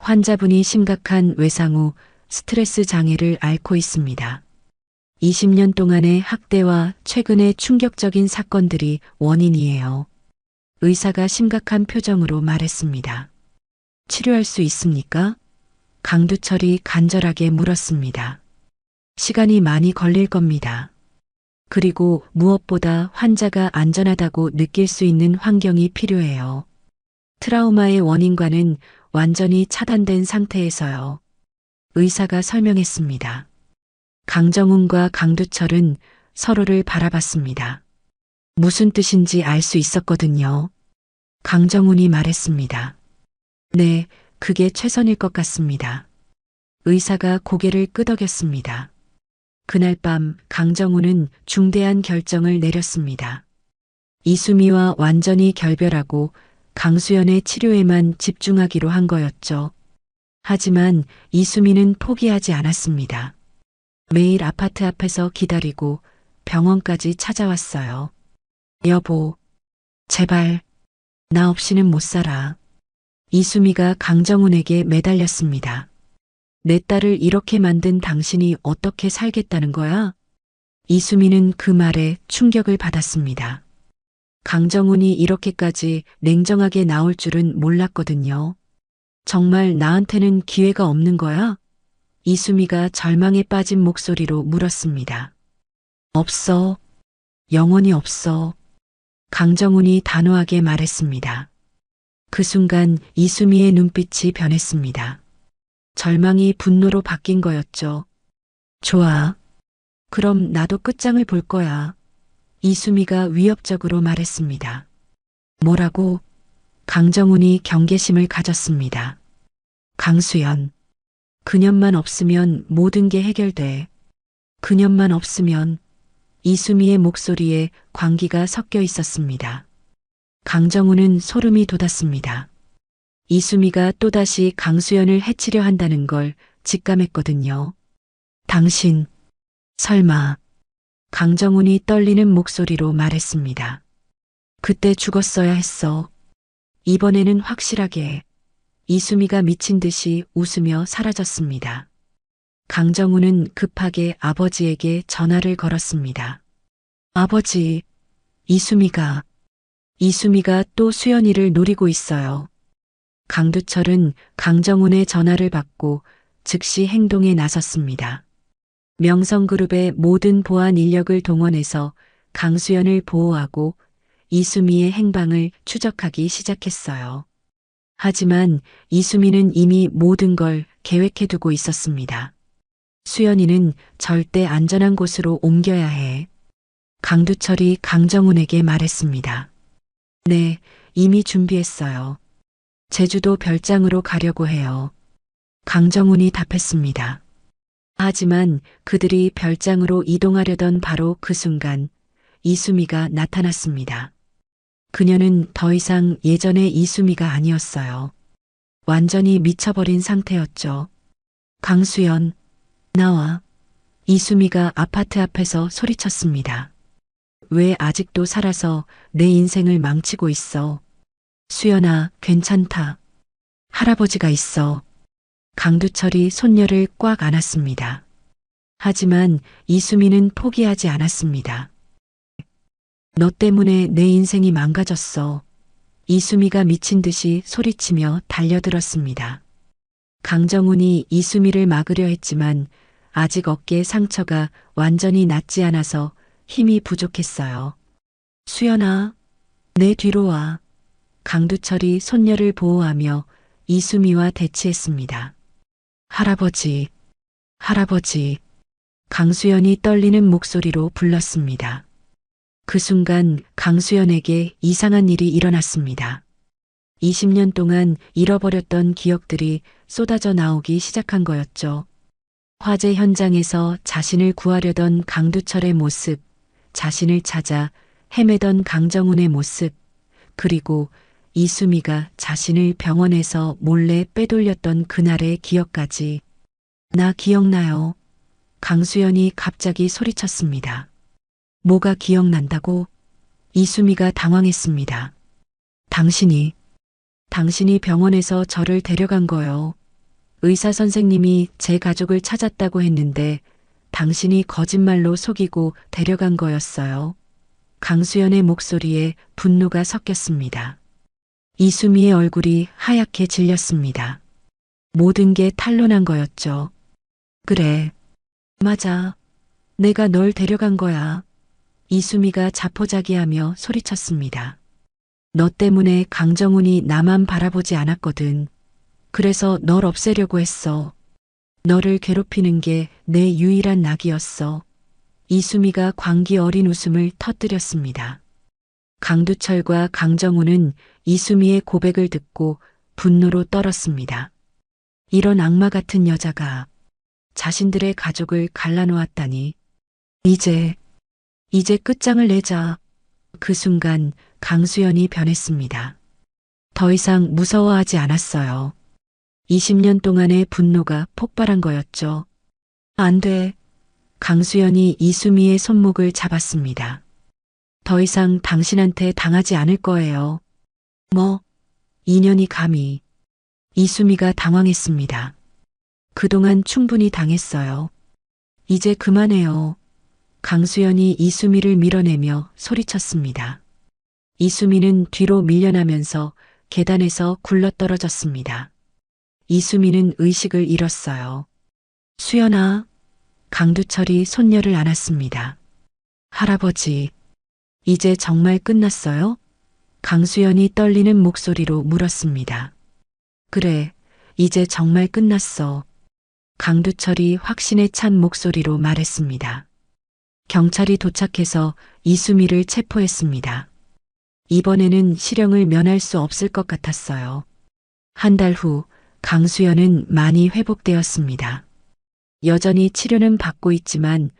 환자분이 심각한 외상 후 스트레스 장애를 앓고 있습니다. 20년 동안의 학대와 최근의 충격적인 사건들이 원인이에요. 의사가 심각한 표정으로 말했습니다. 치료할 수 있습니까? 강두철이 간절하게 물었습니다. 시간이 많이 걸릴 겁니다. 그리고 무엇보다 환자가 안전하다고 느낄 수 있는 환경이 필요해요. 트라우마의 원인과는 완전히 차단된 상태에서요. 의사가 설명했습니다. 강정훈과 강두철은 서로를 바라봤습니다. 무슨 뜻인지 알 수 있었거든요. 강정훈이 말했습니다. 네, 그게 최선일 것 같습니다. 의사가 고개를 끄덕였습니다. 그날 밤 강정훈은 중대한 결정을 내렸습니다. 이수미와 완전히 결별하고 강수연의 치료에만 집중하기로 한 거였죠. 하지만 이수미는 포기하지 않았습니다. 매일 아파트 앞에서 기다리고 병원까지 찾아왔어요. 여보, 제발, 나 없이는 못 살아. 이수미가 강정훈에게 매달렸습니다. 내 딸을 이렇게 만든 당신이 어떻게 살겠다는 거야? 이수미는 그 말에 충격을 받았습니다. 강정훈이 이렇게까지 냉정하게 나올 줄은 몰랐거든요. 정말 나한테는 기회가 없는 거야? 이수미가 절망에 빠진 목소리로 물었습니다. 없어. 영원히 없어. 강정훈이 단호하게 말했습니다. 그 순간 이수미의 눈빛이 변했습니다. 절망이 분노로 바뀐 거였죠. 좋아. 그럼 나도 끝장을 볼 거야. 이수미가 위협적으로 말했습니다. 뭐라고? 강정훈이 경계심을 가졌습니다. 강수연. 그년만 없으면 모든 게 해결돼. 그년만 없으면. 이수미의 목소리에 광기가 섞여 있었습니다. 강정훈은 소름이 돋았습니다. 이수미가 또다시 강수연을 해치려 한다는 걸 직감했거든요. 당신, 설마, 강정훈이 떨리는 목소리로 말했습니다. 그때 죽었어야 했어. 이번에는 확실하게. 이수미가 미친 듯이 웃으며 사라졌습니다. 강정훈은 급하게 아버지에게 전화를 걸었습니다. 아버지, 이수미가 또 수연이를 노리고 있어요. 강두철은 강정훈의 전화를 받고 즉시 행동에 나섰습니다. 명성그룹의 모든 보안 인력을 동원해서 강수연을 보호하고 이수미의 행방을 추적하기 시작했어요. 하지만 이수미는 이미 모든 걸 계획해두고 있었습니다. 수연이는 절대 안전한 곳으로 옮겨야 해. 강두철이 강정훈에게 말했습니다. 네, 이미 준비했어요. 제주도 별장으로 가려고 해요. 강정훈이 답했습니다. 하지만 그들이 별장으로 이동하려던 바로 그 순간 이수미가 나타났습니다. 그녀는 더 이상 예전의 이수미가 아니었어요. 완전히 미쳐버린 상태였죠. 강수연, 나와. 이수미가 아파트 앞에서 소리쳤습니다. 왜 아직도 살아서 내 인생을 망치고 있어? 수연아, 괜찮다. 할아버지가 있어. 강두철이 손녀를 꽉 안았습니다. 하지만 이수미는 포기하지 않았습니다. 너 때문에 내 인생이 망가졌어. 이수미가 미친 듯이 소리치며 달려들었습니다. 강정훈이 이수미를 막으려 했지만 아직 어깨 상처가 완전히 낫지 않아서 힘이 부족했어요. 수연아, 내 뒤로 와. 강두철이 손녀를 보호하며 이수미와 대치했습니다. 할아버지, 할아버지. 강수연이 떨리는 목소리로 불렀습니다. 그 순간 강수연에게 이상한 일이 일어났습니다. 20년 동안 잃어버렸던 기억들이 쏟아져 나오기 시작한 거였죠. 화재 현장에서 자신을 구하려던 강두철의 모습, 자신을 찾아 헤매던 강정훈의 모습, 그리고 이수미가 자신을 병원에서 몰래 빼돌렸던 그날의 기억까지. 나 기억나요. 강수연이 갑자기 소리쳤습니다. 뭐가 기억난다고? 이수미가 당황했습니다. 당신이 병원에서 저를 데려간 거요. 의사 선생님이 제 가족을 찾았다고 했는데 당신이 거짓말로 속이고 데려간 거였어요. 강수연의 목소리에 분노가 섞였습니다. 이수미의 얼굴이 하얗게 질렸습니다. 모든 게 탄로난 거였죠. 그래. 맞아. 내가 널 데려간 거야. 이수미가 자포자기하며 소리쳤습니다. 너 때문에 강정훈이 나만 바라보지 않았거든. 그래서 널 없애려고 했어. 너를 괴롭히는 게 내 유일한 낙이었어. 이수미가 광기 어린 웃음을 터뜨렸습니다. 강두철과 강정훈은 이수미의 고백을 듣고 분노로 떨었습니다. 이런 악마 같은 여자가 자신들의 가족을 갈라놓았다니. 이제 끝장을 내자. 그 순간 강수연이 변했습니다. 더 이상 무서워하지 않았어요. 20년 동안의 분노가 폭발한 거였죠. 안 돼. 강수연이 이수미의 손목을 잡았습니다. 더 이상 당신한테 당하지 않을 거예요. 뭐? 인연이 감히. 이수미가 당황했습니다. 그동안 충분히 당했어요. 이제 그만해요. 강수연이 이수미를 밀어내며 소리쳤습니다. 이수미는 뒤로 밀려나면서 계단에서 굴러떨어졌습니다. 이수미는 의식을 잃었어요. 수연아. 강두철이 손녀를 안았습니다. 할아버지, 이제 정말 끝났어요? 강수연이 떨리는 목소리로 물었습니다. 그래, 이제 정말 끝났어. 강두철이 확신에 찬 목소리로 말했습니다. 경찰이 도착해서 이수미를 체포했습니다. 이번에는 실형을 면할 수 없을 것 같았어요. 한 달 후 강수연은 많이 회복되었습니다. 여전히 치료는 받고 있지만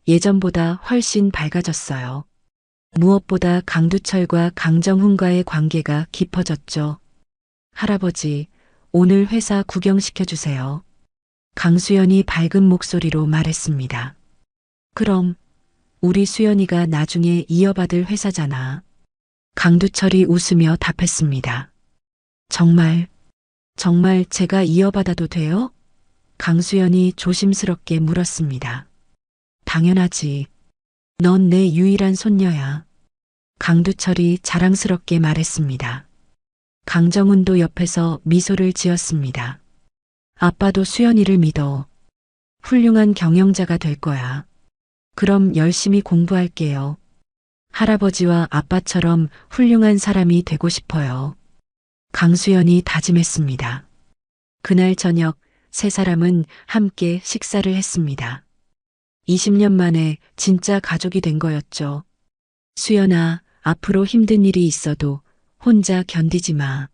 예전보다 훨씬 밝아졌어요. 무엇보다 강두철과 강정훈과의 관계가 깊어졌죠. 할아버지, 오늘 회사 구경시켜주세요. 강수연이 밝은 목소리로 말했습니다. 그럼 우리 수연이가 나중에 이어받을 회사잖아. 강두철이 웃으며 답했습니다. 정말 제가 이어받아도 돼요? 강수연이 조심스럽게 물었습니다. 당연하지. 넌 내 유일한 손녀야. 강두철이 자랑스럽게 말했습니다. 강정훈도 옆에서 미소를 지었습니다. 아빠도 수연이를 믿어. 훌륭한 경영자가 될 거야. 그럼 열심히 공부할게요. 할아버지와 아빠처럼 훌륭한 사람이 되고 싶어요. 강수연이 다짐했습니다. 그날 저녁 세 사람은 함께 식사를 했습니다. 20년 만에 진짜 가족이 된 거였죠. 수연아, 앞으로 힘든 일이 있어도 혼자 견디지 마.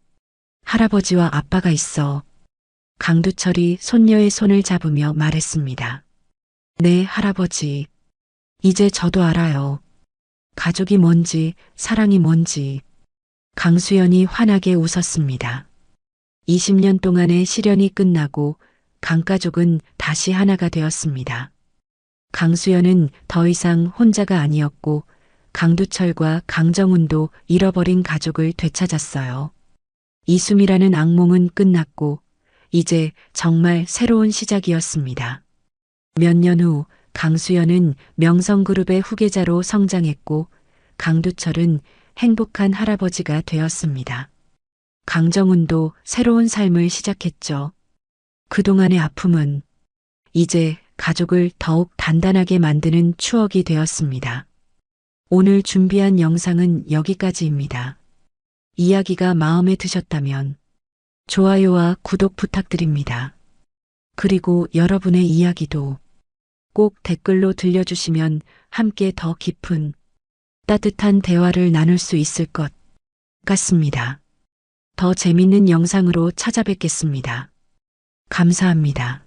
할아버지와 아빠가 있어. 강두철이 손녀의 손을 잡으며 말했습니다. 네, 할아버지. 이제 저도 알아요. 가족이 뭔지, 사랑이 뭔지. 강수연이 환하게 웃었습니다. 20년 동안의 시련이 끝나고 강가족은 다시 하나가 되었습니다. 강수연은 더 이상 혼자가 아니었고 강두철과 강정훈도 잃어버린 가족을 되찾았어요. 이숨이라는 악몽은 끝났고 이제 정말 새로운 시작이었습니다. 몇 년 후 강수연은 명성그룹의 후계자로 성장했고 강두철은 행복한 할아버지가 되었습니다. 강정훈도 새로운 삶을 시작했죠. 그동안의 아픔은 이제 가족을 더욱 단단하게 만드는 추억이 되었습니다. 오늘 준비한 영상은 여기까지입니다. 이야기가 마음에 드셨다면 좋아요와 구독 부탁드립니다. 그리고 여러분의 이야기도 꼭 댓글로 들려주시면 함께 더 깊은 따뜻한 대화를 나눌 수 있을 것 같습니다. 더 재밌는 영상으로 찾아뵙겠습니다. 감사합니다.